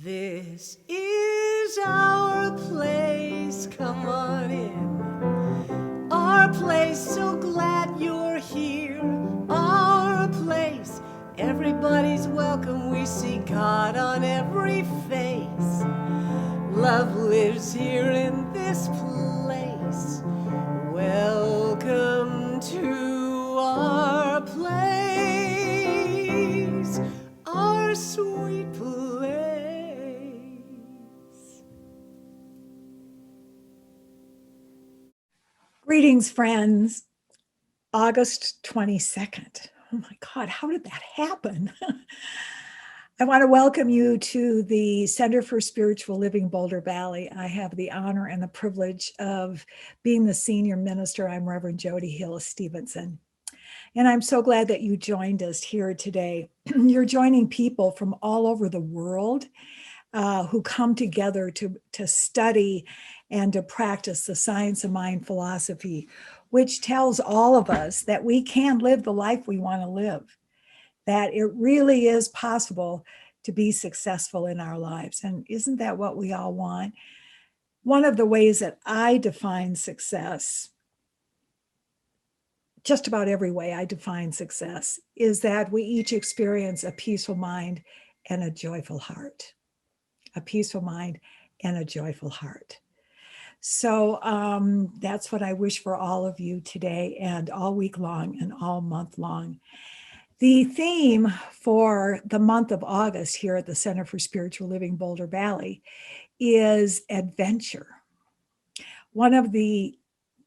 This is our place, come on in. Our place, so glad you're here. Our place, everybody's welcome. We see God on every face. Love lives here in this place. Welcome to our place, our sweet place. Greetings, friends. August 22nd. Oh my God, how did that happen? I want to welcome you to the Center for Spiritual Living, Boulder Valley. I have the honor and the privilege of being the senior minister. I'm Reverend Jody Hill Stevenson. And I'm so glad that you joined us here today. You're joining people from all over the world who come together to study and to practice the science of mind philosophy, which tells all of us that we can live the life we want to live, that it really is possible to be successful in our lives. And isn't that what we all want? One of the ways that I define success, just about every way I define success, is that we each experience a peaceful mind and a joyful heart. A peaceful mind and a joyful heart. So that's what I wish for all of you today and all week long and all month long. The theme for the month of August here at the Center for Spiritual Living, Boulder Valley, is adventure. One of the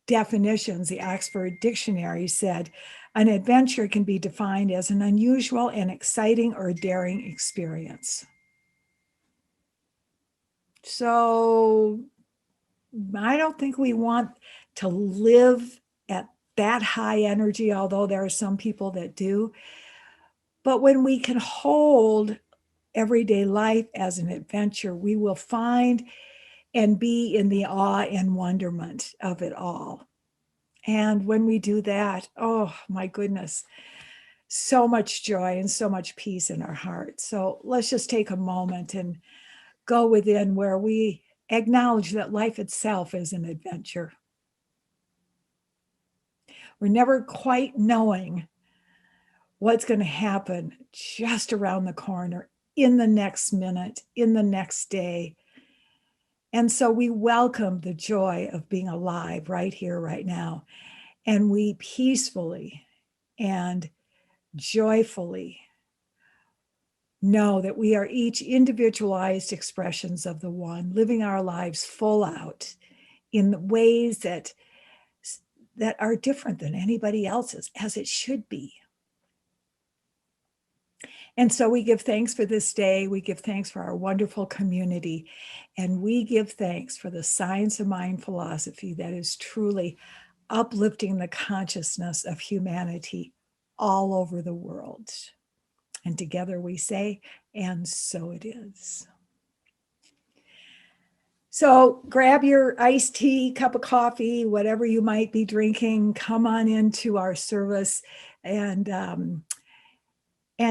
definitions, the Oxford Dictionary said, an adventure can be defined as an unusual and exciting or daring experience. So I don't think we want to live at that high energy, although there are some people that do. But when we can hold everyday life as an adventure, we will find and be in the awe and wonderment of it all. And when we do that, oh my goodness, so much joy and so much peace in our hearts. So let's just take a moment and go within where we acknowledge that life itself is an adventure. We're never quite knowing what's going to happen just around the corner, in the next minute, in the next day. And so we welcome the joy of being alive right here, right now. And we peacefully and joyfully know that we are each individualized expressions of the one, living our lives full out in ways that are different than anybody else's, as it should be. And so we give thanks for this day. We give thanks for our wonderful community. And we give thanks for the science of mind philosophy that is truly uplifting the consciousness of humanity all over the world. And together we say, and so it is. So grab your iced tea, cup of coffee, whatever you might be drinking, come on into our service and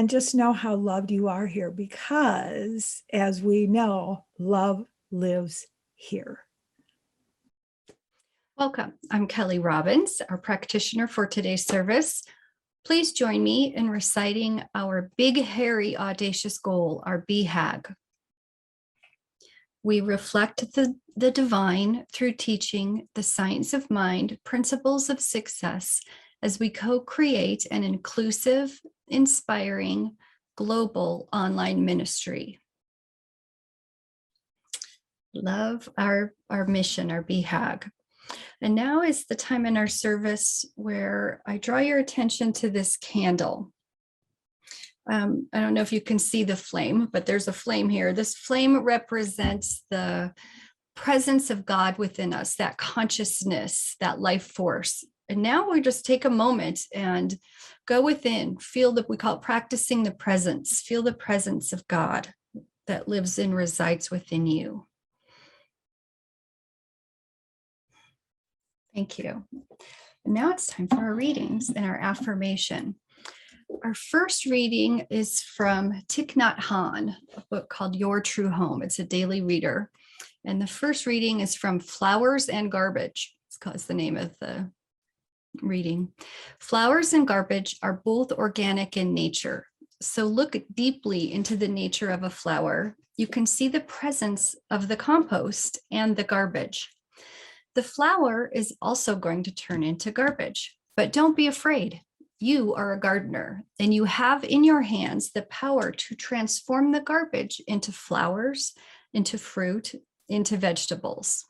just know how loved you are here, because as we know, love lives here. Welcome. I'm Kelly Robbins, our practitioner for today's service. Please join me in reciting our big, hairy, audacious goal, our BHAG. We reflect the divine through teaching the science of mind, principles of success, as we co-create an inclusive, inspiring, global online ministry. Love our mission, our BHAG. And now is the time in our service where I draw your attention to this candle. I don't know if you can see the flame, but there's a flame here. This flame represents the presence of God within us, that consciousness, that life force. And now we just take a moment and go within, feel that we call it practicing the presence, feel the presence of God that lives and resides within you. Thank you. And now it's time for our readings and our affirmation. Our first reading is from Thich Nhat Hanh, a book called Your True Home. It's a daily reader. And the first reading is from Flowers and Garbage. It's the name of the reading. Flowers and garbage are both organic in nature. So look deeply into the nature of a flower. You can see the presence of the compost and the garbage. The flower is also going to turn into garbage, but don't be afraid. You are a gardener, and you have in your hands the power to transform the garbage into flowers, into fruit, into vegetables.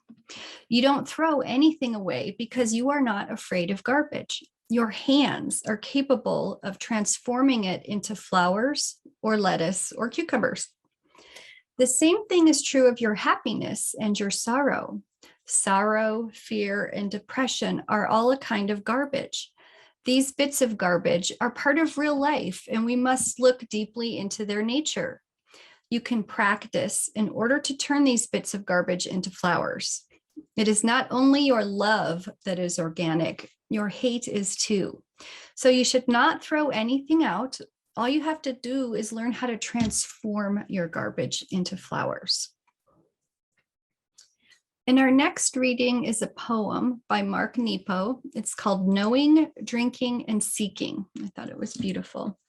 You don't throw anything away because you are not afraid of garbage. Your hands are capable of transforming it into flowers or lettuce or cucumbers. The same thing is true of your happiness and your sorrow. Sorrow, fear, and depression are all a kind of garbage. These bits of garbage are part of real life, and we must look deeply into their nature. You can practice in order to turn these bits of garbage into flowers. It is not only your love that is organic, your hate is too. So you should not throw anything out. All you have to do is learn how to transform your garbage into flowers. And our next reading is a poem by Mark Nepo. It's called Knowing, Drinking, and Seeking. I thought it was beautiful.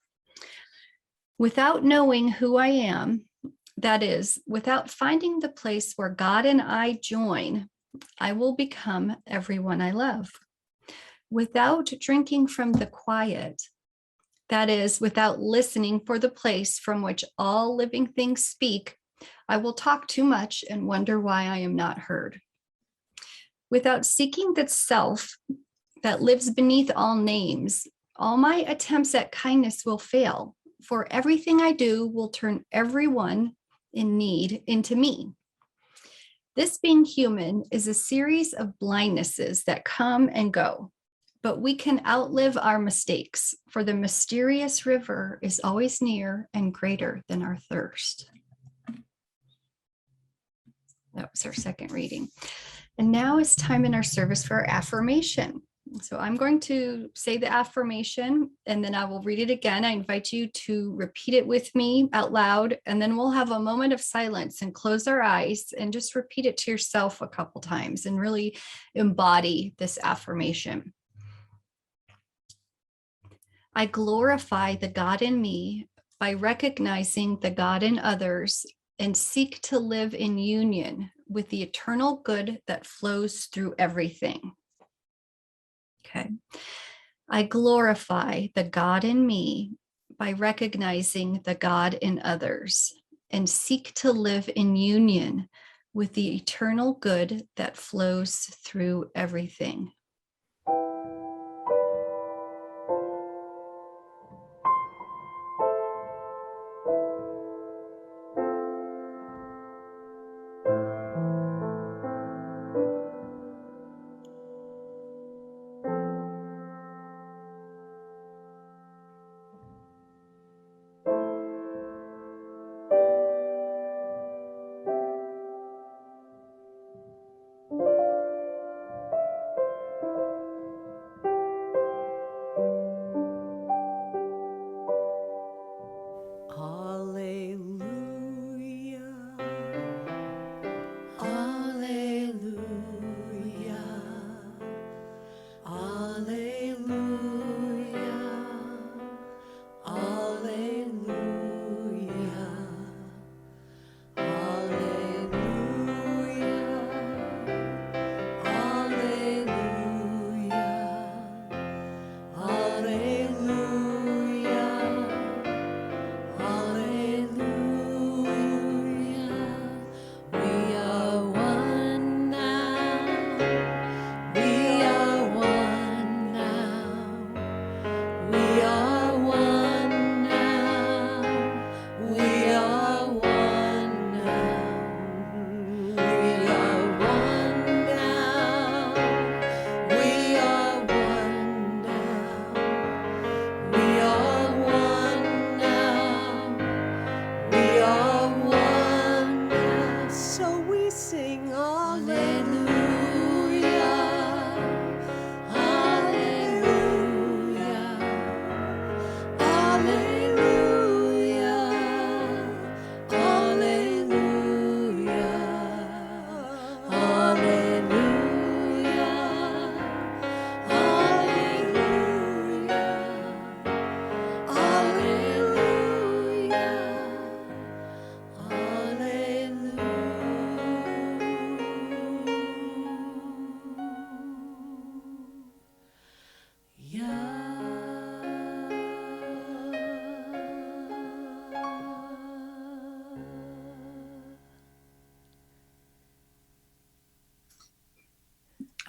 Without knowing who I am, that is, without finding the place where God and I join, I will become everyone I love. Without drinking from the quiet, that is, without listening for the place from which all living things speak, I will talk too much and wonder why I am not heard. Without seeking the self that lives beneath all names, all my attempts at kindness will fail, for everything I do will turn everyone in need into me. This being human is a series of blindnesses that come and go, but we can outlive our mistakes, for the mysterious river is always near and greater than our thirst. That was our second reading. And now it's time in our service for our affirmation. So I'm going to say the affirmation and then I will read it again. I invite you to repeat it with me out loud, and then we'll have a moment of silence and close our eyes and just repeat it to yourself a couple times and really embody this affirmation. I glorify the God in me by recognizing the God in others and seek to live in union with the eternal good that flows through everything. Okay. I glorify the God in me by recognizing the God in others and seek to live in union with the eternal good that flows through everything.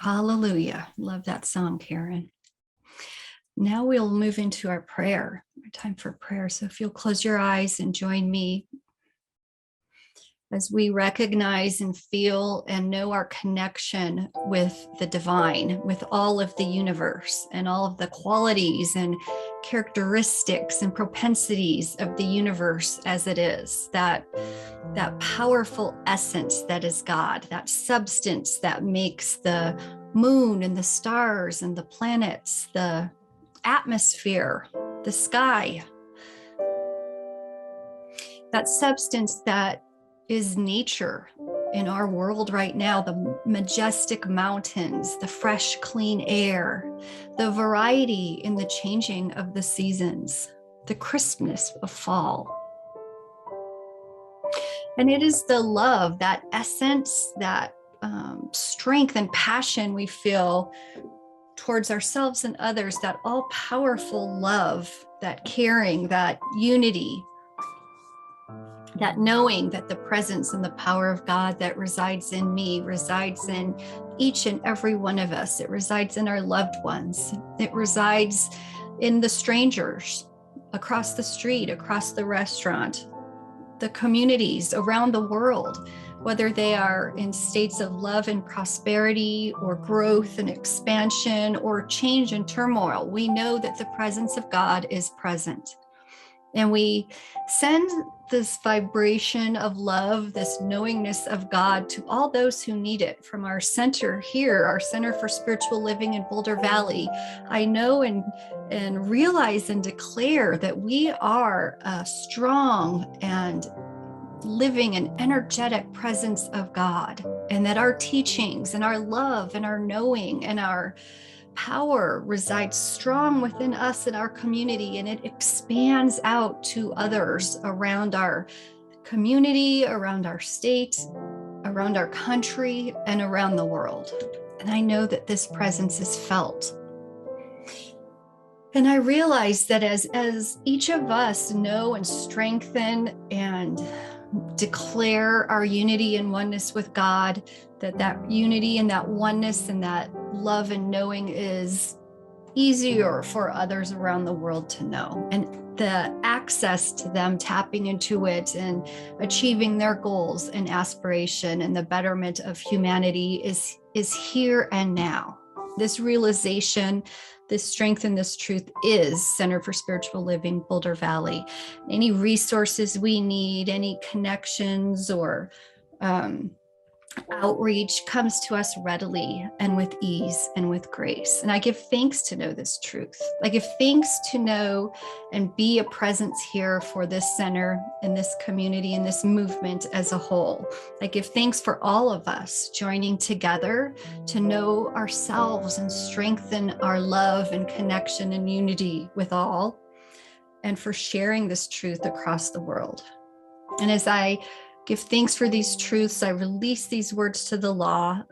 Hallelujah. Love that song, Karen. Now we'll move into our prayer, our time for prayer. So if you'll close your eyes and join me as we recognize and feel and know our connection with the divine, with all of the universe and all of the qualities and characteristics and propensities of the universe as it is, that powerful essence that is God, that substance that makes the moon and the stars and the planets, the atmosphere, the sky, that substance that is nature in our world right now, the majestic mountains, the fresh, clean air, the variety in the changing of the seasons, the crispness of fall. And it is the love, that essence, that strength and passion we feel towards ourselves and others, that all-powerful love, that caring, that unity, that knowing that the presence and the power of God that resides in me resides in each and every one of us. It resides in our loved ones. It resides in the strangers across the street, across the restaurant, the communities around the world, whether they are in states of love and prosperity or growth and expansion or change and turmoil. We know that the presence of God is present. And we send this vibration of love, this knowingness of God to all those who need it from our center here, our Center for Spiritual Living in Boulder Valley. I know and realize and declare that we are a strong and living and energetic presence of God, and that our teachings and our love and our knowing and our power resides strong within us and our community, and it expands out to others around our community, around our state, around our country, and around the world. And I know that this presence is felt. And I realize that as each of us know and strengthen and declare our unity and oneness with God, that unity and that oneness and that love and knowing is easier for others around the world to know, and the access to them tapping into it and achieving their goals and aspiration and the betterment of humanity is here and now. This realization, this strength, and this truth is Center for Spiritual Living Boulder Valley. Any resources we need, any connections or outreach comes to us readily and with ease and with grace. And I give thanks to know this truth. I give thanks to know and be a presence here for this center and this community and this movement as a whole. I give thanks for all of us joining together to know ourselves and strengthen our love and connection and unity with all, and for sharing this truth across the world. And as I give thanks for these truths, I release these words to the law,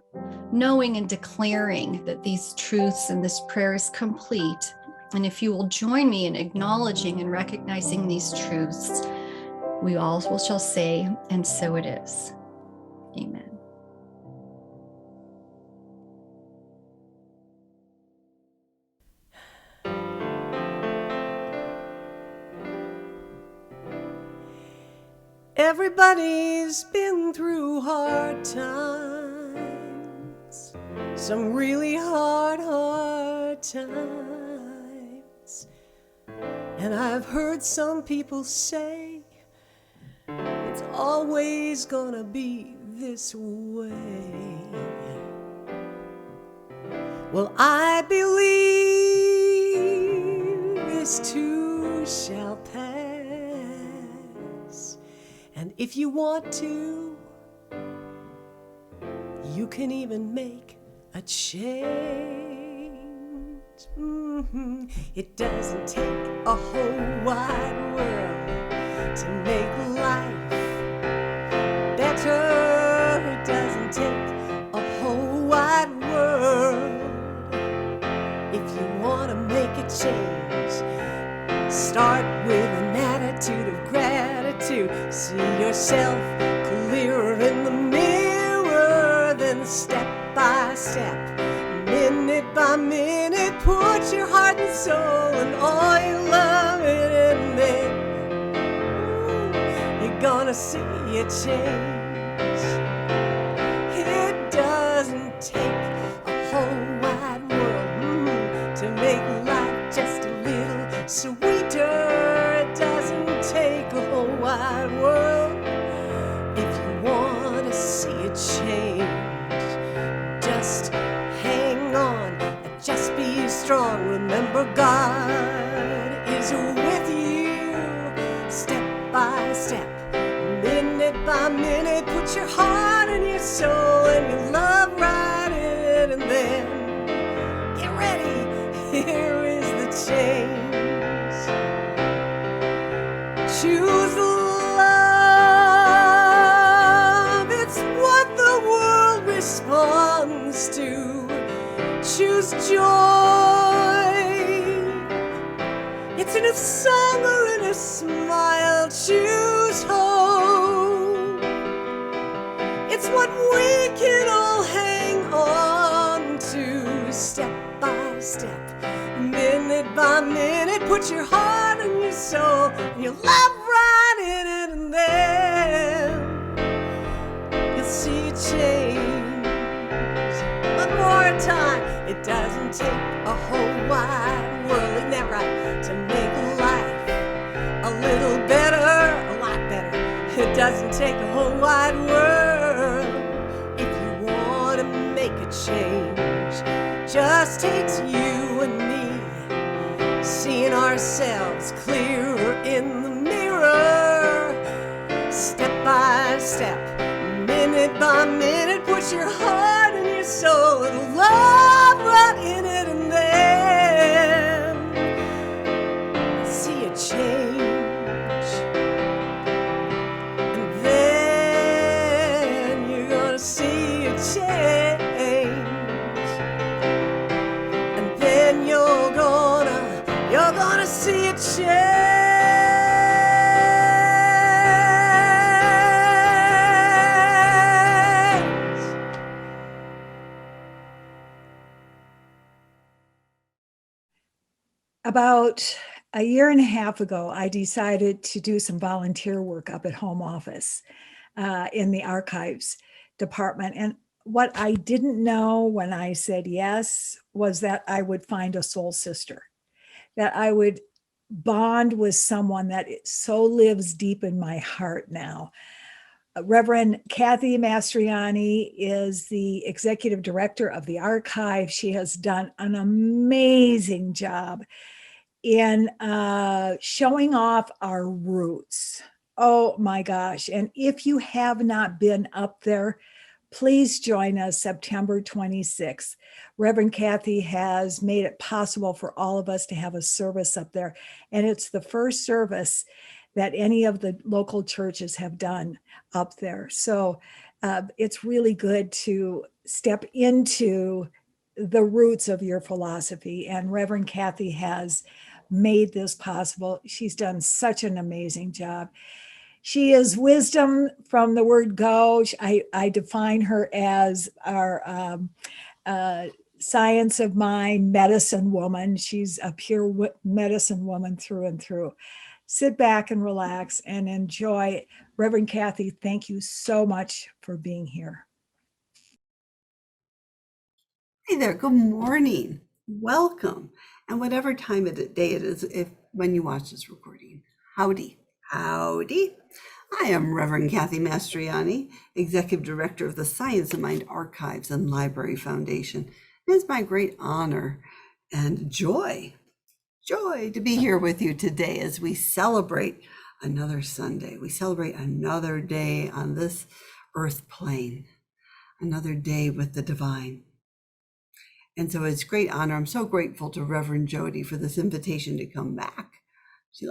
knowing and declaring that these truths and this prayer is complete. And if you will join me in acknowledging and recognizing these truths, we all shall say, and so it is. Amen. Everybody's been through hard times, some really hard times. And I've heard some people say it's always gonna be this way. Well, I believe this too shall pass. And if you want to, you can even make a change. It doesn't take a whole wide world to make life better. It doesn't take a whole wide world. If you want to make a change, start with an attitude of gratitude. See yourself clearer in the mirror, then step by step minute, put your heart and soul and all your love in it, and then you're gonna see a change. It doesn't take a whole wide world to make life just a little sweeter. It doesn't take a whole wide world if you want to see a change. Just hang on and just be strong. Remember, God is with you step by step, minute by minute. Put your heart and your soul and your love right in it, and then get ready. Here is the change. Choose love. It's what the world responds to. Choose joy. It's in a song or in a smile. Choose hope. It's what we can all hang on to, step by step, minute by minute. Put your heart and your soul and your love right in it, and then you'll see a change. One more time. It doesn't take a whole wide world, isn't that right, to make life a little better, a lot better. It doesn't take a whole wide world if you want to make a change. Just takes you and me seeing ourselves clearer in the mirror, step by step, minute by minute. Put your heart and your soul and love right in it, and then see a change. And then you're gonna see a change. And then you're gonna see a change. About a year and a half ago, I decided to do some volunteer work up at home office in the archives department. And what I didn't know when I said yes was that I would find a soul sister, that I would bond with someone that so lives deep in my heart now. Reverend Kathy Mastroianni is the executive director of the archive. She has done an amazing job in showing off our roots. Oh my gosh. And if you have not been up there, please join us September 26th. Reverend Kathy has made it possible for all of us to have a service up there. And it's the first service that any of the local churches have done up there. So it's really good to step into the roots of your philosophy. And Reverend Kathy has made this possible. She's done such an amazing job. She is wisdom from the word go. I define her as our science of mind, medicine woman. She's a pure medicine woman through and through. Sit back and relax and enjoy. Reverend Kathy, thank you so much for being here. Hey there, good morning. Welcome. And whatever time of the day it is, when you watch this recording, howdy. Howdy. I am Reverend Kathy Mastroianni, Executive Director of the Science of Mind Archives and Library Foundation. It is my great honor and joy to be here with you today as we celebrate another Sunday. We celebrate another day on this earth plane, another day with the divine. And so it's great honor. I'm so grateful to Reverend Jody for this invitation to come back. She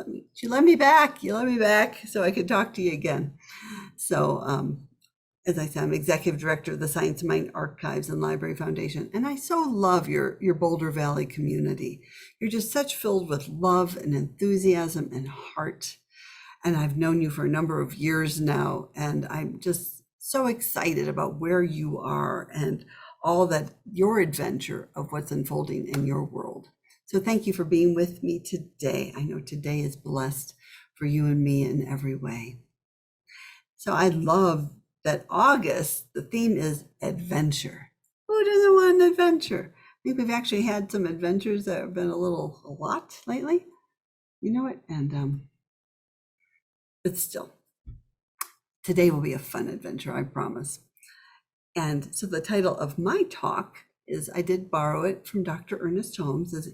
let me back. You let me back so I could talk to you again. So as I said, I'm Executive Director of the Science of Mind Archives and Library Foundation. And I so love your Boulder Valley community. You're just such filled with love and enthusiasm and heart. And I've known you for a number of years now. And I'm just so excited about where you are and all that your adventure of what's unfolding in your world. So thank you for being with me today. I know today is blessed for you and me in every way. So I love that August, the theme is adventure. Who doesn't want an adventure? I think we've actually had some adventures that have been a lot lately. You know it? And but still, today will be a fun adventure, I promise. And so the title of my talk is, I did borrow it from Dr. Ernest Holmes, is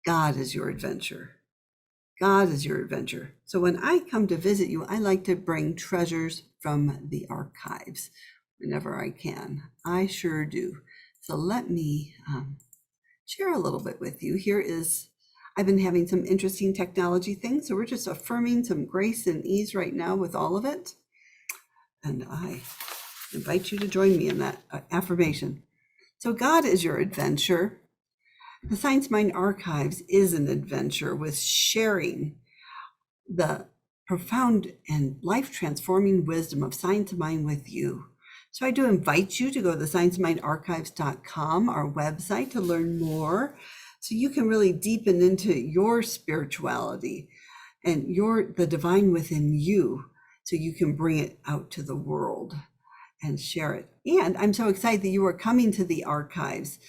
God is your adventure. God is your adventure. So when I come to visit you, I like to bring treasures from the archives whenever I can. I sure do. So let me share a little bit with you. I've been having some interesting technology things, so we're just affirming some grace and ease right now with all of it. And I invite you to join me in that affirmation. So God is your adventure. The Science Mind Archives is an adventure with sharing the profound and life-transforming wisdom of Science Mind with you. So I do invite you to go to the sciencemindarchives.com, our website, to learn more, so you can really deepen into your spirituality and the divine within you, so you can bring it out to the world and share it. And I'm so excited that you are coming to the archives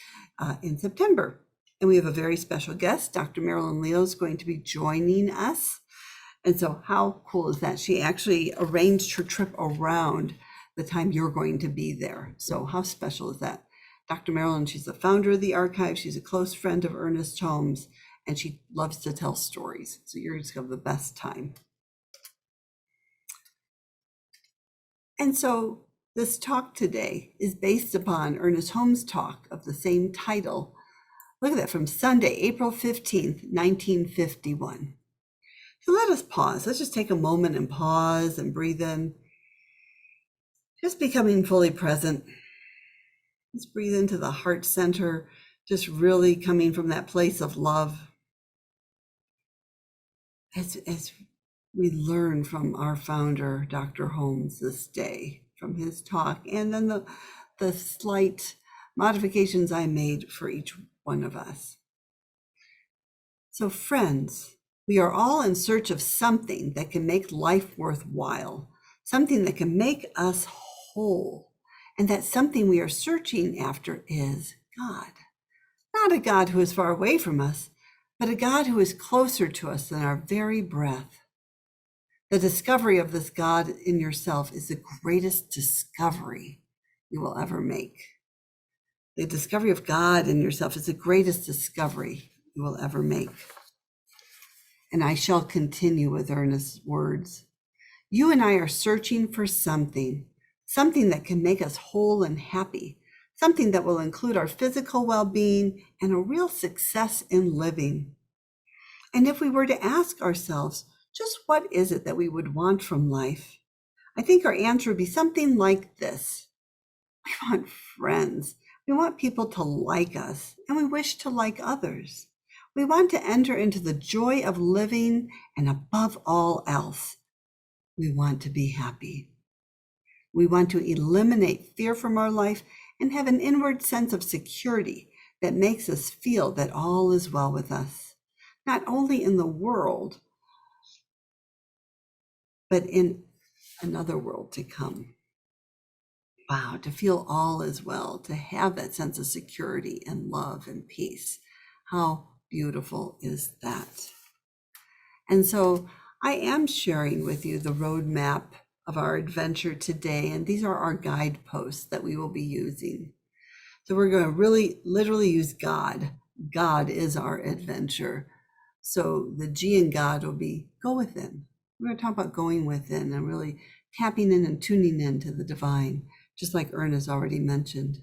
in September. And we have a very special guest. Dr. Marilyn Leo is going to be joining us. And so how cool is that? She actually arranged her trip around the time you're going to be there. So how special is that? Dr. Marilyn, she's the founder of the archive. She's a close friend of Ernest Holmes, and she loves to tell stories. So you're just going to have the best time. And so this talk today is based upon Ernest Holmes' talk of the same title. Look at that, from Sunday, April 15th, 1951. So let us pause. Let's just take a moment and pause and breathe in. Just becoming fully present. Let's breathe into the heart center, just really coming from that place of love. As we learn from our founder, Dr. Holmes, this day, from his talk, and then the slight modifications I made for each one of us. So friends, we are all in search of something that can make life worthwhile, something that can make us whole. And that something we are searching after is God. Not a God who is far away from us, but a God who is closer to us than our very breath. The discovery of this God in yourself is the greatest discovery you will ever make. The discovery of God in yourself is the greatest discovery you will ever make. And I shall continue with Ernest's words. You and I are searching for something that can make us whole and happy, something that will include our physical well-being and a real success in living. And if we were to ask ourselves, just what is it that we would want from life? I think our answer would be something like this. We want friends. We want people to like us, and we wish to like others. We want to enter into the joy of living, and above all else, we want to be happy. We want to eliminate fear from our life and have an inward sense of security that makes us feel that all is well with us, not only in the world, but in another world to come. Wow, to feel all is well, to have that sense of security and love and peace. How beautiful is that? And so I am sharing with you the roadmap of our adventure today, and these are our guideposts that we will be using. So we're going to really literally use God. God is our adventure. So the G in God will be go within. We're going to talk about going within and really tapping in and tuning in to the divine, just like Ernest already mentioned.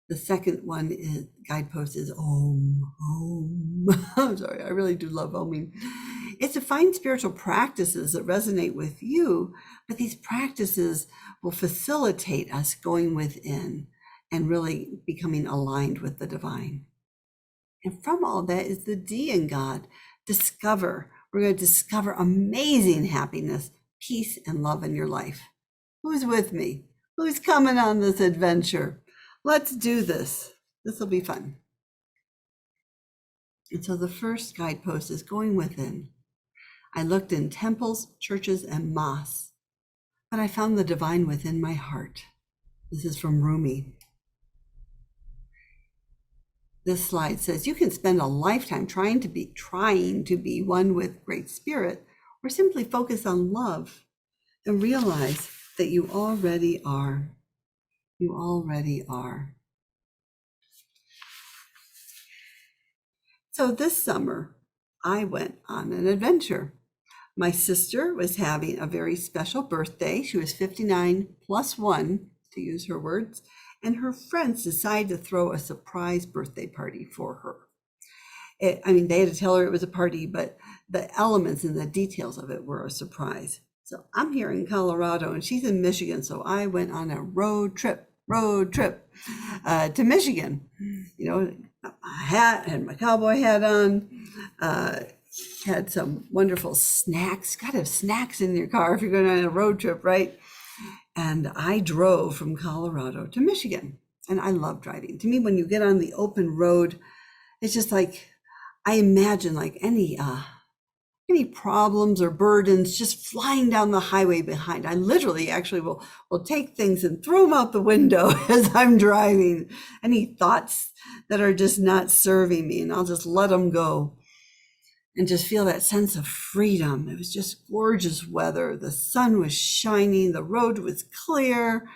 The second one is guidepost is Om, Om. I'm sorry, I really do love Oming. It's to find spiritual practices that resonate with you, but these practices will facilitate us going within and really becoming aligned with the divine. And from all that is the D in God, discover. We're going to discover amazing happiness, peace, and love in your life. Who's with me? Who's coming on this adventure? Let's do this. This will be fun. And so the first guidepost is going within. I looked in temples, churches, and mosques, but I found the divine within my heart. This is from Rumi. This slide says you can spend a lifetime trying to be one with Great Spirit, or simply focus on love and realize that you already are. You already are. So this summer, I went on an adventure. My sister was having a very special birthday. She was 59 plus 1, to use her words, and her friends decided to throw a surprise birthday party for her. They had to tell her it was a party, but the elements and the details of it were a surprise. So I'm here in Colorado and she's in Michigan. So I went on a road trip to Michigan. You know, a hat and my cowboy hat on, had some wonderful snacks. Gotta have snacks in your car if you're going on a road trip, right? And I drove from Colorado to Michigan, and I love driving. To me, when you get on the open road, it's just like, I imagine like any problems or burdens just flying down the highway behind. I literally actually will take things and throw them out the window as I'm driving. Any thoughts that are just not serving me, and I'll just let them go and just feel that sense of freedom. It was just gorgeous weather. The sun was shining. The road was clear.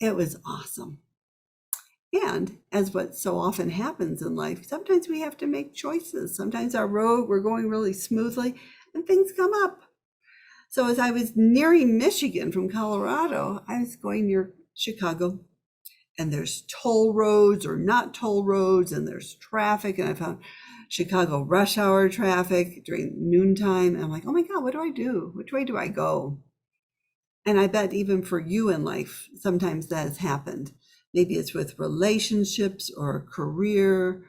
It was awesome. And as what so often happens in life, sometimes we have to make choices. Sometimes we're going really smoothly and things come up. So as I was nearing Michigan from Colorado, I was going near Chicago, and there's toll roads or not toll roads, and there's traffic. And I found Chicago rush hour traffic during noontime. And I'm like, oh my God, what do I do? Which way do I go? And I bet even for you in life, sometimes that has happened. Maybe it's with relationships or a career,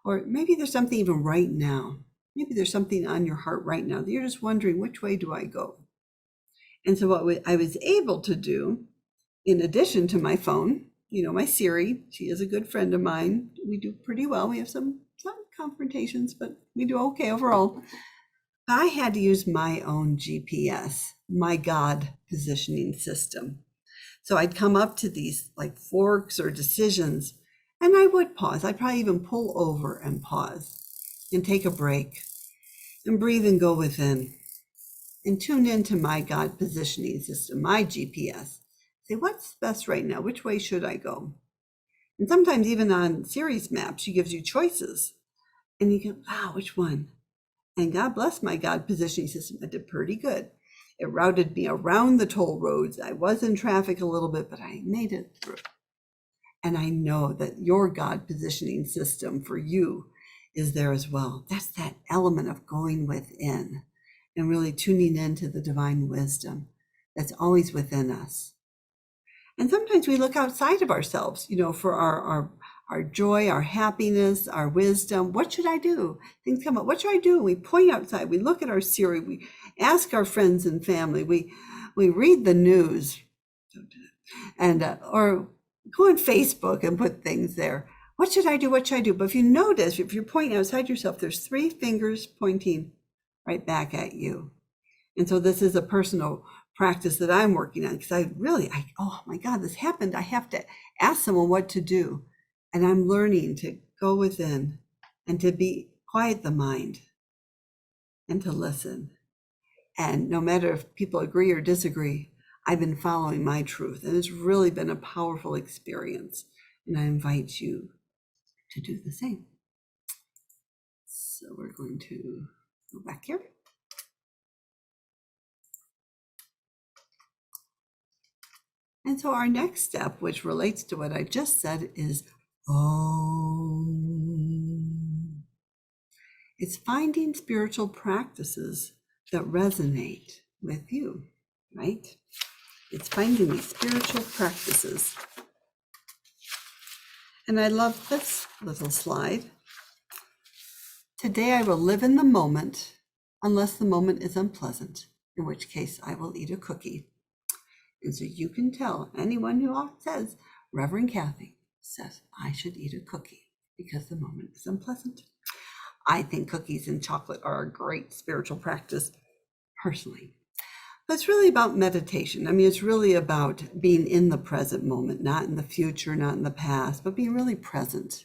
or maybe there's something even right now. Maybe there's something on your heart right now that you're just wondering, which way do I go? And so what I was able to do, in addition to my phone, my Siri, she is a good friend of mine. We do pretty well. We have some confrontations, but we do okay overall. I had to use my own GPS, my God positioning system. So I'd come up to these like forks or decisions, and I would pause. I'd probably even pull over and pause and take a break and breathe and go within and tune into my God positioning system, my GPS. Say, what's best right now? Which way should I go? And sometimes even on Siri's map, she gives you choices. And you go, wow, which one? And God bless my God positioning system. I did pretty good. It routed me around the toll roads. I was in traffic a little bit, but I made it through. And I know that your God positioning system for you is there as well. That's that element of going within and really tuning into the divine wisdom that's always within us. And sometimes we look outside of ourselves, for our joy, our happiness, our wisdom. What should I do? Things come up. What should I do? We point outside. We look at our Siri. We ask our friends and family. We read the news, and or go on Facebook and put things there. What should I do? What should I do? But if you notice, if you're pointing outside yourself, there's 3 fingers pointing right back at you. And so this is a personal practice that I'm working on, because oh my God, this happened. I have to ask someone what to do. And I'm learning to go within and to quiet the mind and to listen. And no matter if people agree or disagree, I've been following my truth. And it's really been a powerful experience. And I invite you to do the same. So we're going to go back here. And so our next step, which relates to what I just said, is Om. It's finding spiritual practices that resonate with you, right? It's finding these spiritual practices. And I love this little slide. Today I will live in the moment, unless the moment is unpleasant, in which case I will eat a cookie. And so you can tell anyone who says, Reverend Kathy, says I should eat a cookie because the moment is unpleasant. I think cookies and chocolate are a great spiritual practice personally. But it's really about meditation. I mean, it's really about being in the present moment, not in the future, not in the past, but being really present.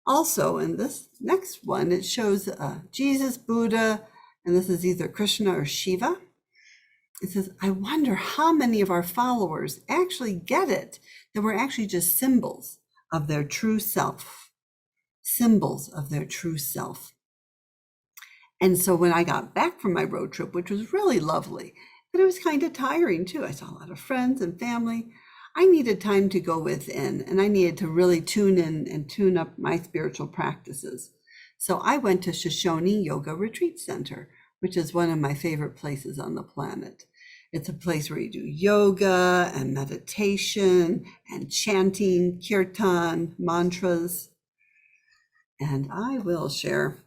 Also, in this next one, it shows Jesus, Buddha, and this is either Krishna or Shiva. It says, I wonder how many of our followers actually get it, that we're actually just symbols of their true self. Symbols of their true self. And so when I got back from my road trip, which was really lovely, but it was kind of tiring too. I saw a lot of friends and family. I needed time to go within, and I needed to really tune in and tune up my spiritual practices. So I went to Shoshone Yoga Retreat Center, which is one of my favorite places on the planet. It's a place where you do yoga and meditation and chanting, kirtan, mantras. And I will share,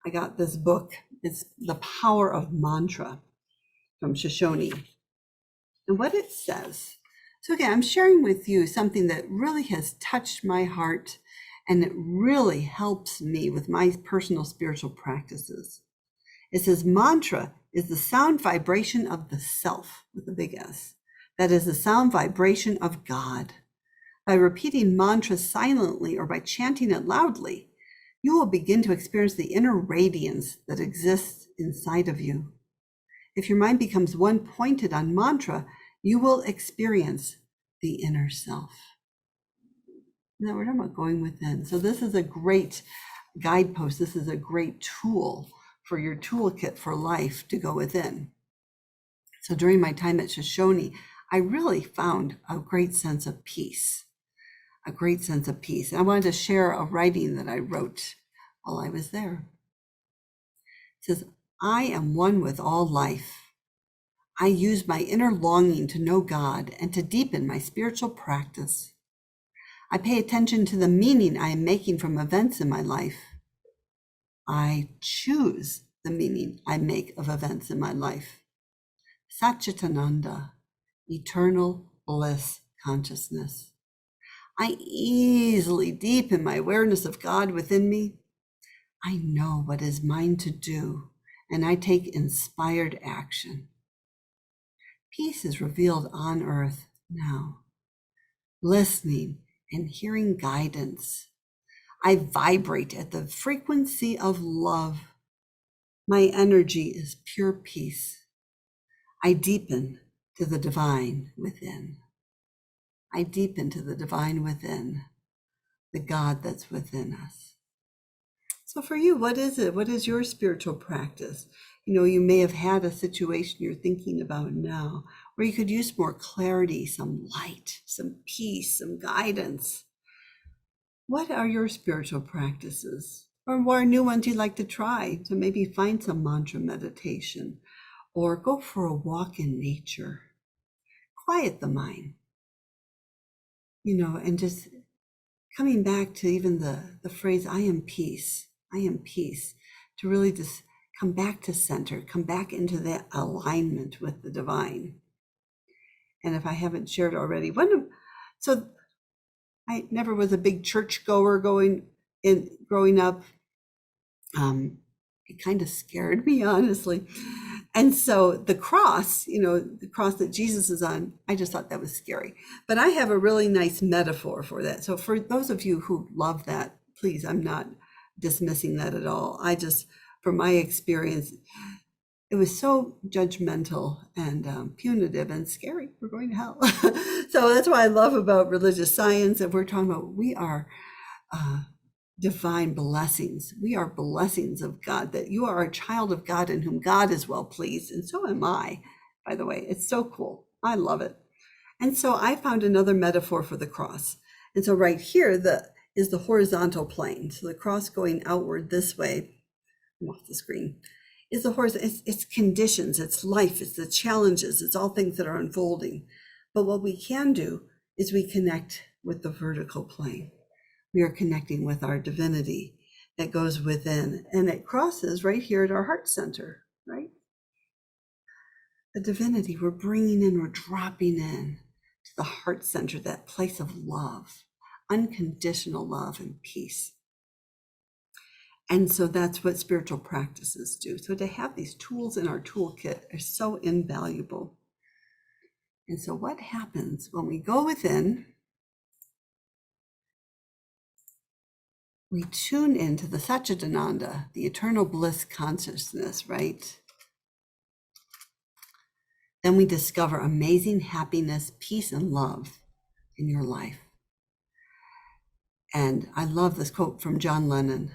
I got this book. It's The Power of Mantra from Shoshone. And what it says. So again, I'm sharing with you something that really has touched my heart, and it really helps me with my personal spiritual practices. It says mantra is the sound vibration of the self with a big S. That is the sound vibration of God. By repeating mantra silently or by chanting it loudly, you will begin to experience the inner radiance that exists inside of you. If your mind becomes one pointed on mantra, you will experience the inner self. Now we're talking about going within. So this is a great guidepost. This is a great tool for your toolkit for life to go within. So during my time at Shoshone, I really found a great sense of peace. A great sense of peace. And I wanted to share a writing that I wrote while I was there. It says, I am one with all life. I use my inner longing to know God and to deepen my spiritual practice. I pay attention to the meaning I am making from events in my life. I choose the meaning I make of events in my life. Satchitananda, eternal bliss consciousness. I easily deepen my awareness of God within me. I know what is mine to do, and I take inspired action. Peace is revealed on earth now. Listening and hearing guidance. I vibrate at the frequency of love. My energy is pure peace. I deepen to the divine within. I deepen to the divine within, the God that's within us. So for you, what is it? What is your spiritual practice? You know, you may have had a situation you're thinking about now where you could use more clarity, some light, some peace, some guidance. What are your spiritual practices? Or what are new ones you'd like to try? To maybe find some mantra meditation or go for a walk in nature. Quiet the mind. You know, and just coming back to even the phrase, I am peace, to really just come back to center, come back into that alignment with the divine. And if I haven't shared already, so I never was a big church goer growing up. It kind of scared me, honestly. And so the cross, the cross that Jesus is on, I just thought that was scary. But I have a really nice metaphor for that. So for those of you who love that, please, I'm not dismissing that at all. From my experience, it was so judgmental and punitive and scary. We're going to hell. So that's what I love about religious science. If we're talking about, we are divine blessings. We are blessings of God, that you are a child of God in whom God is well pleased. And so am I, by the way. It's so cool. I love it. And so I found another metaphor for the cross. And so right here is the horizontal plane. So the cross going outward this way, I'm off the screen, is the horizontal. It's conditions, it's life, it's the challenges, it's all things that are unfolding. But what we can do is we connect with the vertical plane. We are connecting with our divinity that goes within, and it crosses right here at our heart center, right? The divinity we're bringing in, we're dropping in to the heart center, that place of love. unconditional love and peace. And so that's what spiritual practices do. So to have these tools in our toolkit are so invaluable. And so what happens when we go within, we tune into the Satchidananda, the eternal bliss consciousness, right? Then we discover amazing happiness, peace, and love in your life. And I love this quote from John Lennon.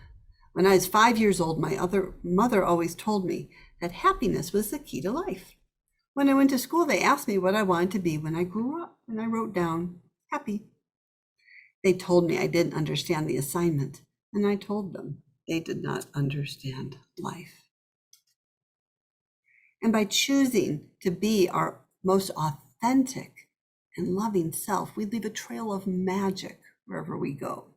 When I was 5 years old, my mother always told me that happiness was the key to life. When I went to school, they asked me what I wanted to be when I grew up, and I wrote down, happy. They told me I didn't understand the assignment, and I told them they did not understand life. And by choosing to be our most authentic and loving self, we leave a trail of magic wherever we go.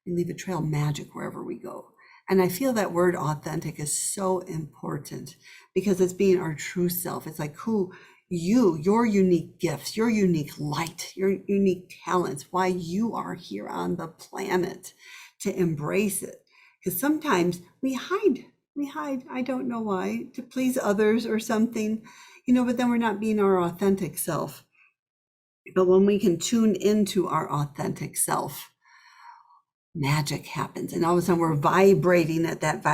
We leave a trail of magic wherever we go. And I feel that word authentic is so important because it's being our true self. It's like your unique gifts, your unique light, your unique talents, why you are here on the planet, to embrace it. Because sometimes we hide, I don't know why, to please others or something, but then we're not being our authentic self. But when we can tune into our authentic self, magic happens. And all of a sudden we're vibrating at that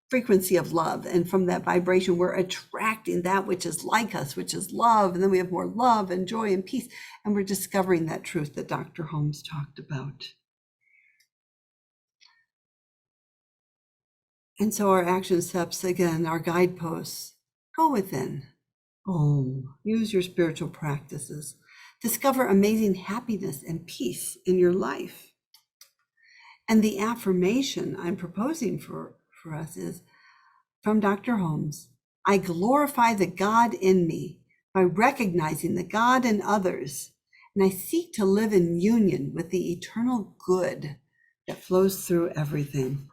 frequency of love. And from that vibration, we're attracting that which is like us, which is love. And then we have more love and joy and peace. And we're discovering that truth that Dr. Holmes talked about. And so our action steps, again, our guideposts, go within. Use your spiritual practices. Discover amazing happiness and peace in your life. And the affirmation I'm proposing for us is from Dr. Holmes. I glorify the God in me by recognizing the God in others, and I seek to live in union with the eternal good that flows through everything.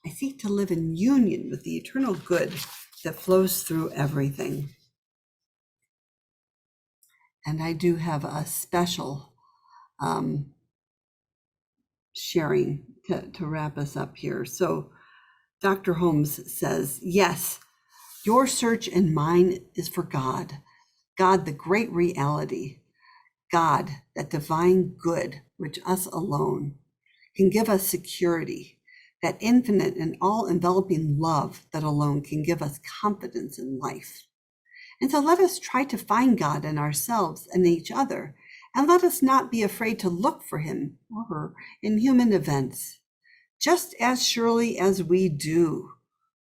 I seek to live in union with the eternal good that flows through everything. And I do have a special sharing to wrap us up here. So Dr. Holmes says, yes, your search and mine is for God, the great reality, God, that divine good, which us alone can give us security, that infinite and all-enveloping love that alone can give us confidence in life. And so let us try to find God in ourselves and each other, and let us not be afraid to look for him or her in human events. Just as surely as we do,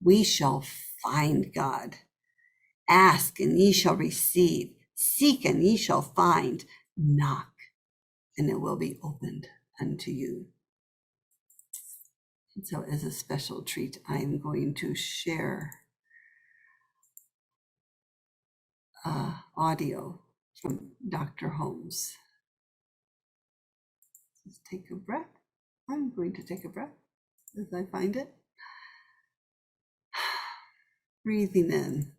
we shall find God. Ask and ye shall receive. Seek and ye shall find. Knock and it will be opened unto you. And so as a special treat, I am going to share audio from Dr. Holmes. Let's take a breath. I'm going to take a breath as I find it. Breathing in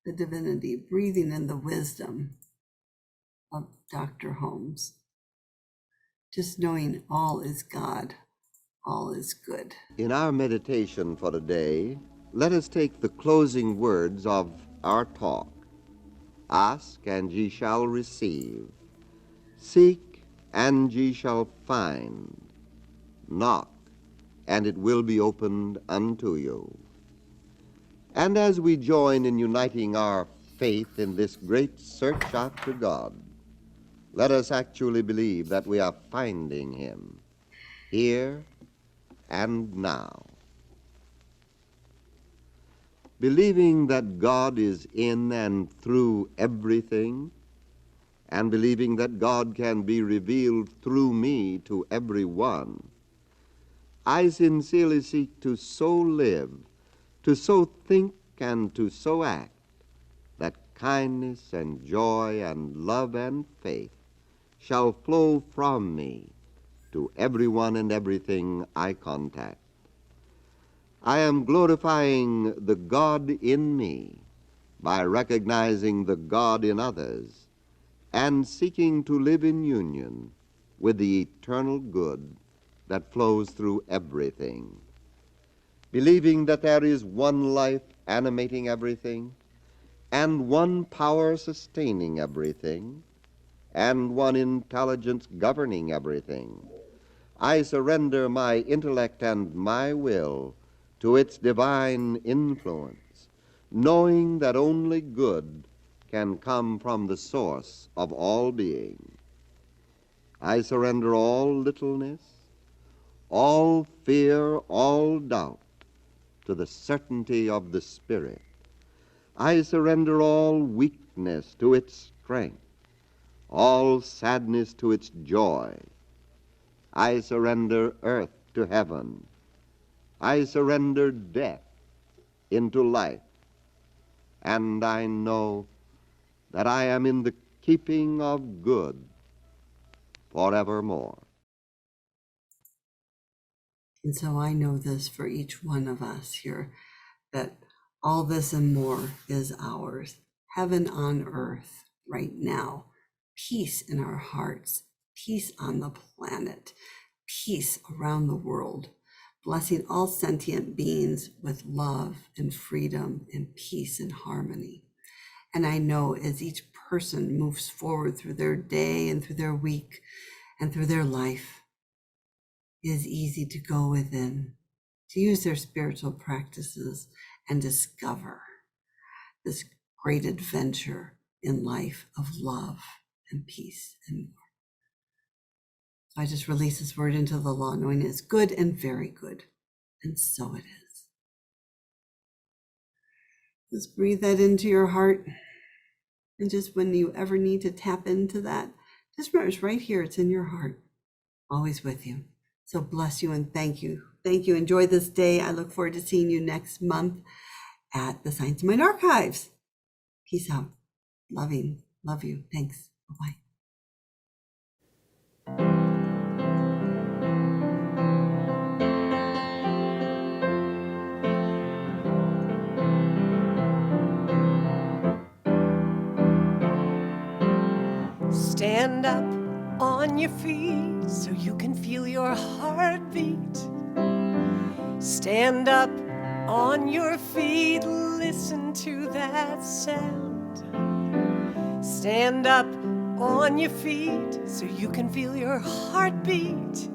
the divinity, breathing in the wisdom of Dr. Holmes. Just knowing all is God, all is good. In our meditation for today, let us take the closing words of our talk. Ask, and ye shall receive. Seek, and ye shall find. Knock, and it will be opened unto you. And as we join in uniting our faith in this great search after God, let us actually believe that we are finding him here and now. Believing that God is in and through everything, and believing that God can be revealed through me to everyone, I sincerely seek to so live, to so think, and to so act, that kindness and joy and love and faith shall flow from me to everyone and everything I contact. I am glorifying the God in me by recognizing the God in others and seeking to live in union with the eternal good that flows through everything. Believing that there is one life animating everything, and one power sustaining everything, and one intelligence governing everything, I surrender my intellect and my will to its divine influence, knowing that only good can come from the source of all being. I surrender all littleness, all fear, all doubt to the certainty of the Spirit. I surrender all weakness to its strength, all sadness to its joy. I surrender earth to heaven. I surrender death into life. And I know that I am in the keeping of good forevermore. And so I know this for each one of us here, that all this and more is ours. Heaven on earth right now. Peace in our hearts. Peace on the planet. Peace around the world. Blessing all sentient beings with love and freedom and peace and harmony. And I know as each person moves forward through their day and through their week and through their life, it is easy to go within, to use their spiritual practices and discover this great adventure in life of love and peace and more. So I just release this word into the law, knowing it's good and very good. And so it is. Just breathe that into your heart. And just when you ever need to tap into that, just remember it's right here. It's in your heart, always with you. So bless you and thank you. Thank you. Enjoy this day. I look forward to seeing you next month at the Science Mind Archives. Peace out. Love you. Thanks. Bye-bye. Stand up on your feet so you can feel your heartbeat. Stand up on your feet, listen to that sound. Stand up on your feet so you can feel your heartbeat.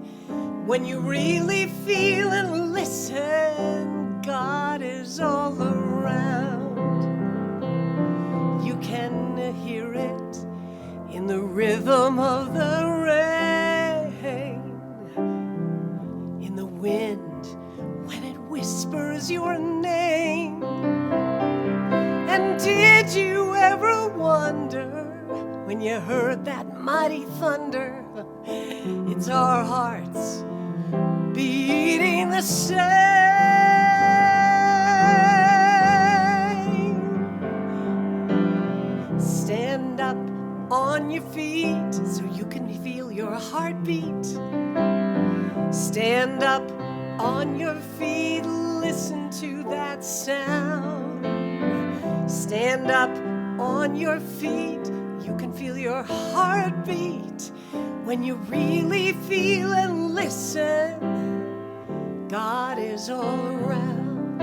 When you really feel and listen, God is all around. You can hear it in the rhythm of the rain, in the wind when it whispers your name. And did you ever wonder when you heard that mighty thunder? It's our hearts beating the same. Stand up on your feet so you can feel your heartbeat. Stand up on your feet, listen to that sound. Stand up on your feet, you can feel your heartbeat. When you really feel and listen, God is all around.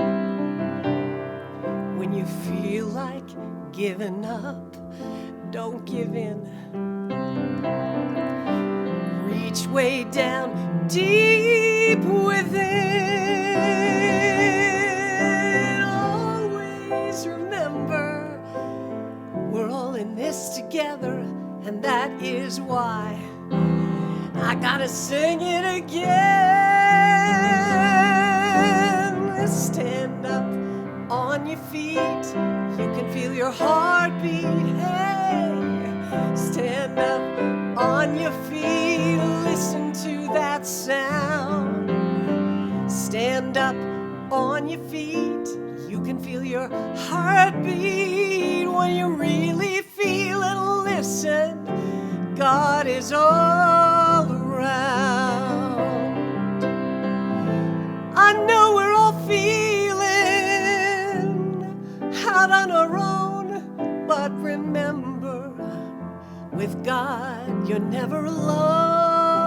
When you feel like giving up, don't give in. Reach way down deep within. Always remember, we're all in this together, and that is why I gotta sing it again. Stand up on your feet, you can feel your heartbeat. Hey, stand up on your feet, listen to that sound. Stand up on your feet, you can feel your heartbeat. When you really feel and listen, God is all around. I know we're all feeling out on our own, but remember, with God, you're never alone.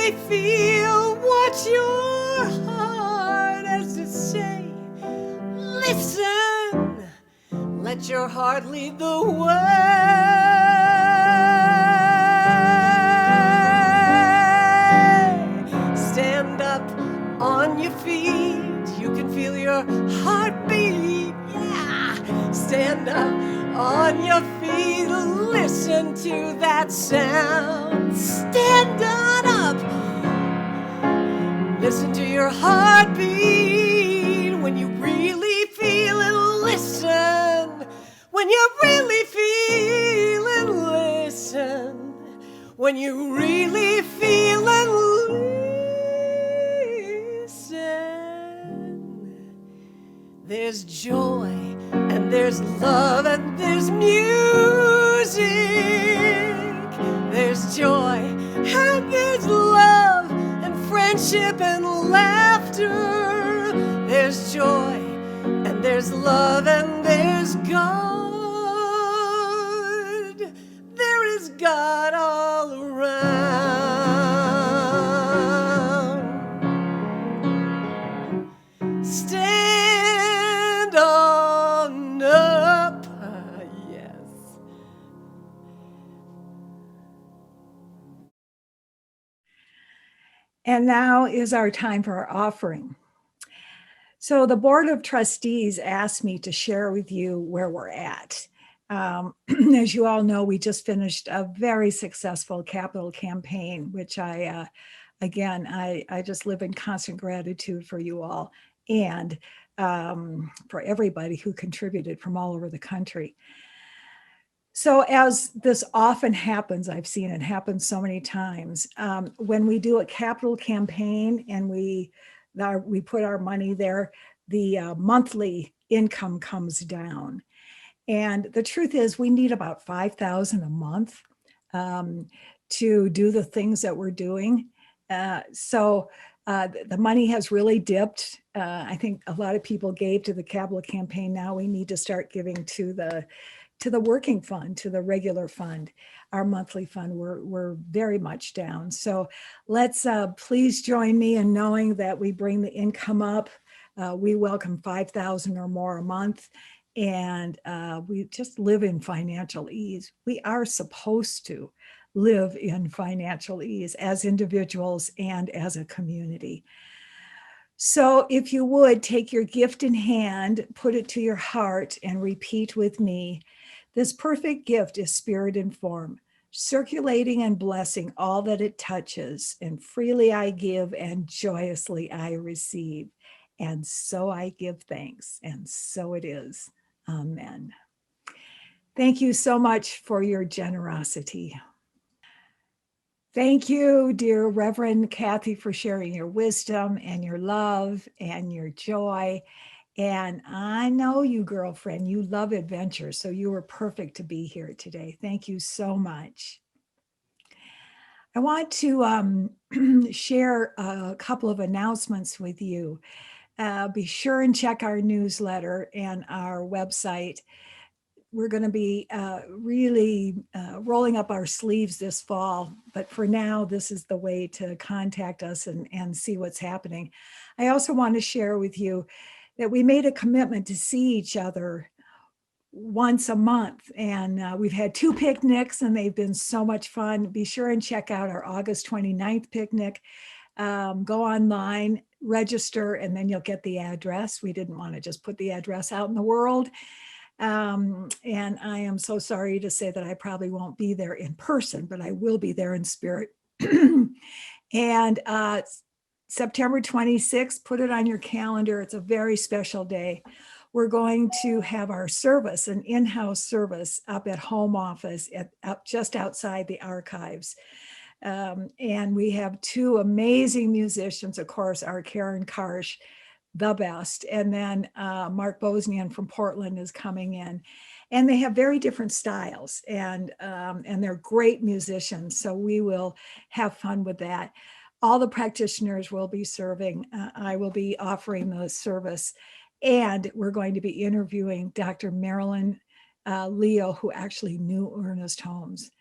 really feel what your heart has to say, listen. Let your heart lead the way. Stand up on your feet. You can feel your heartbeat. Yeah. Stand up on your feet. Listen to that sound. Stand on up. Listen to your heartbeat. When you really feel it, listen. When you really feel it, listen. When you really feel it, listen. There's joy and there's love and there's music. There's joy and there's love and friendship and laughter. There's joy and there's love and there's God. There is God all around. Stand on up. Yes. And now is our time for our offering. So the Board of Trustees asked me to share with you where we're at. As you all know, we just finished a very successful capital campaign, which I just live in constant gratitude for you all and for everybody who contributed from all over the country. So as this often happens, I've seen it happen so many times, when we do a capital campaign and we put our money there, the monthly income comes down. And the truth is we need about $5,000 a month to do the things that we're doing. So the money has really dipped. I think a lot of people gave to the capital campaign. Now we need to start giving to the working fund, to the regular fund, our monthly fund. We're very much down. So let's please join me in knowing that we bring the income up. We welcome 5,000 or more a month, and we just live in financial ease. We are supposed to live in financial ease as individuals and as a community. So if you would take your gift in hand, put it to your heart, and repeat with me. This perfect gift is spirit and form, circulating and blessing all that it touches, and freely I give and joyously I receive. And so I give thanks, and so it is. Amen. Thank you so much for your generosity. Thank you, dear Reverend Kathy, for sharing your wisdom and your love and your joy. And I know you, girlfriend, you love adventure, so you were perfect to be here today. Thank you so much. I want to share a couple of announcements with you. Be sure and check our newsletter and our website. We're going to be really rolling up our sleeves this fall, but for now, this is the way to contact us and see what's happening. I also want to share with you that we made a commitment to see each other once a month, and we've had 2 picnics and they've been so much fun. Be sure and check out our August 29th picnic. Go online, register, and then you'll get the address. We didn't want to just put the address out in the world. And I am so sorry to say that I probably won't be there in person, but I will be there in spirit. And September 26th, put it on your calendar. It's a very special day. We're going to have our service, an in-house service up at home office, up just outside the archives. And we have 2 amazing musicians, of course, our Karen Karsh, the best. And then Mark Bosnian from Portland is coming in. And they have very different styles, and they're great musicians. So we will have fun with that. All the practitioners will be serving. I will be offering the service. And we're going to be interviewing Dr. Marilyn Leo, who actually knew Ernest Holmes.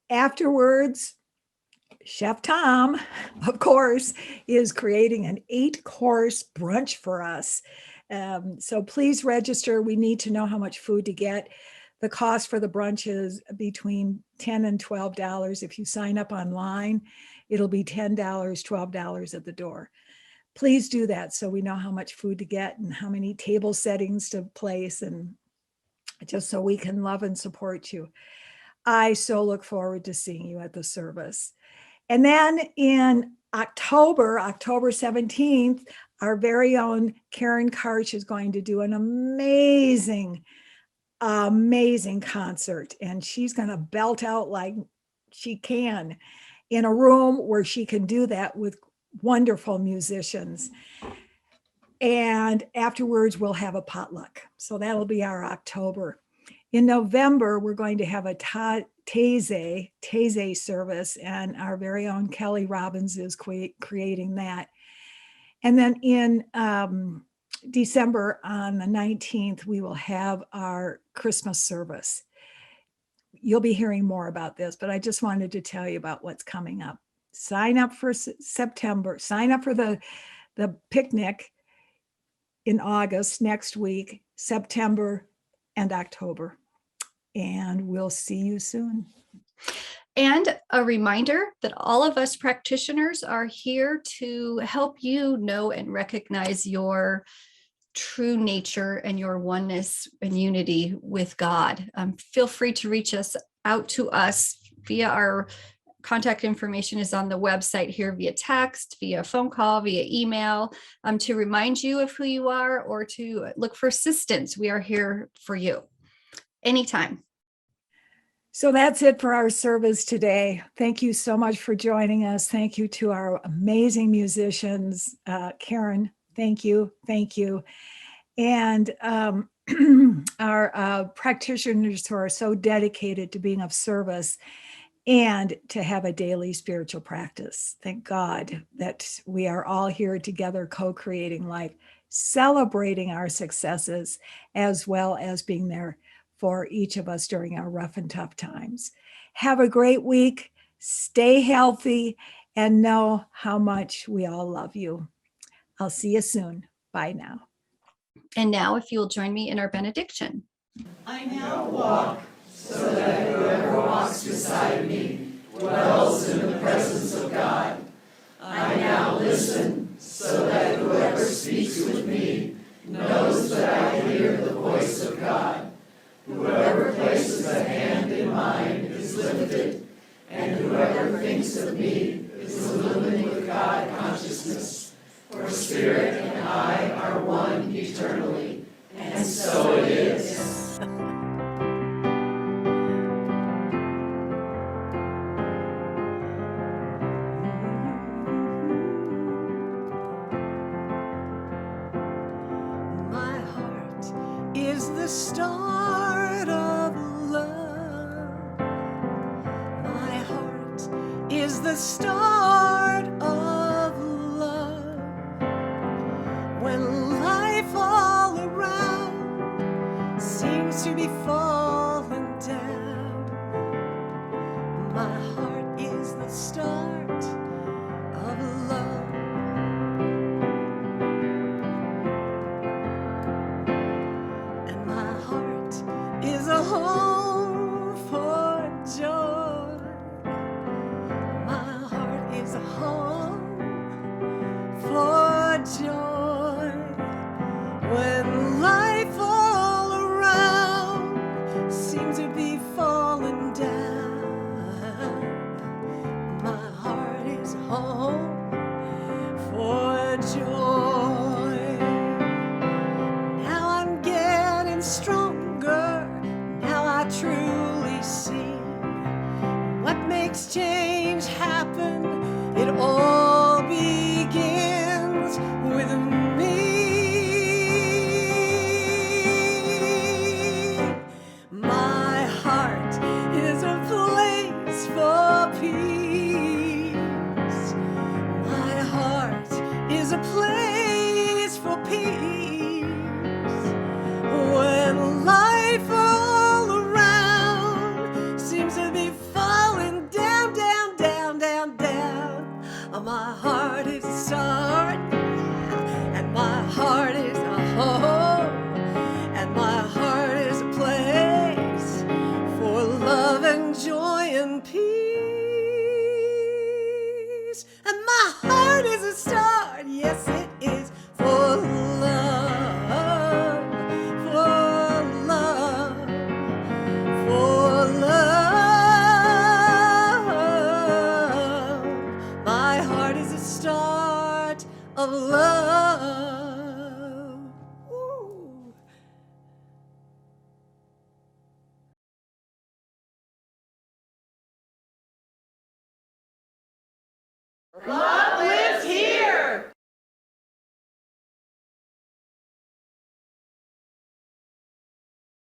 Afterwards, Chef Tom, of course, is creating an 8-course brunch for us. So please register. We need to know how much food to get. The cost for the brunch is between $10 and $12. If you sign up online, it'll be $10, $12 at the door. Please do that so we know how much food to get and how many table settings to place, and just so we can love and support you. I so look forward to seeing you at the service. And then in October 17th, our very own Karen Karch is going to do an amazing concert. And she's going to belt out like she can in a room where she can do that with wonderful musicians. And afterwards, we'll have a potluck. So that'll be our October. In November, we're going to have a Taizé service, and our very own Kelly Robbins is creating that. And then in December on the 19th, we will have our Christmas service. You'll be hearing more about this, but I just wanted to tell you about what's coming up. Sign up for September. Sign up for the picnic in August next week, September, and October. And we'll see you soon. And a reminder that all of us practitioners are here to help you know and recognize your true nature and your oneness and unity with God. Feel free to reach out to us via our contact information is on the website here, via text, via phone call, via email, to remind you of who you are or to look for assistance. We are here for you anytime. So that's it for our service today. Thank you so much for joining us. Thank you to our amazing musicians. Karen, thank you. Thank you. And our practitioners who are so dedicated to being of service and to have a daily spiritual practice. Thank God that we are all here together co-creating life, celebrating our successes, as well as being there for each of us during our rough and tough times. Have a great week, stay healthy, and know how much we all love you. I'll see you soon. Bye now. And now, if you'll join me in our benediction. I now walk so that whoever walks beside me dwells in the presence of God. I now listen so that whoever speaks with me knows that I hear the voice of God. Whoever places a hand in mine is lifted, and whoever thinks of me is illumined with God consciousness. For Spirit and I are one eternally, and so it is. My heart is the start of love. My heart is the start of love. When life all around seems to be falling down, my heart is the start of love. And my heart is a home for joy. My heart is a home for joy. When life all around seems to be falling down, my heart is home for joy. Now I'm getting stronger. Now I truly see what makes change happen. It all begins with me. My heart is a place for peace. My heart is a place for peace. When life all around seems to be falling down, down, down, down. start. Yes, it is for love, for love, for love. My heart is a start of love. Ooh. Love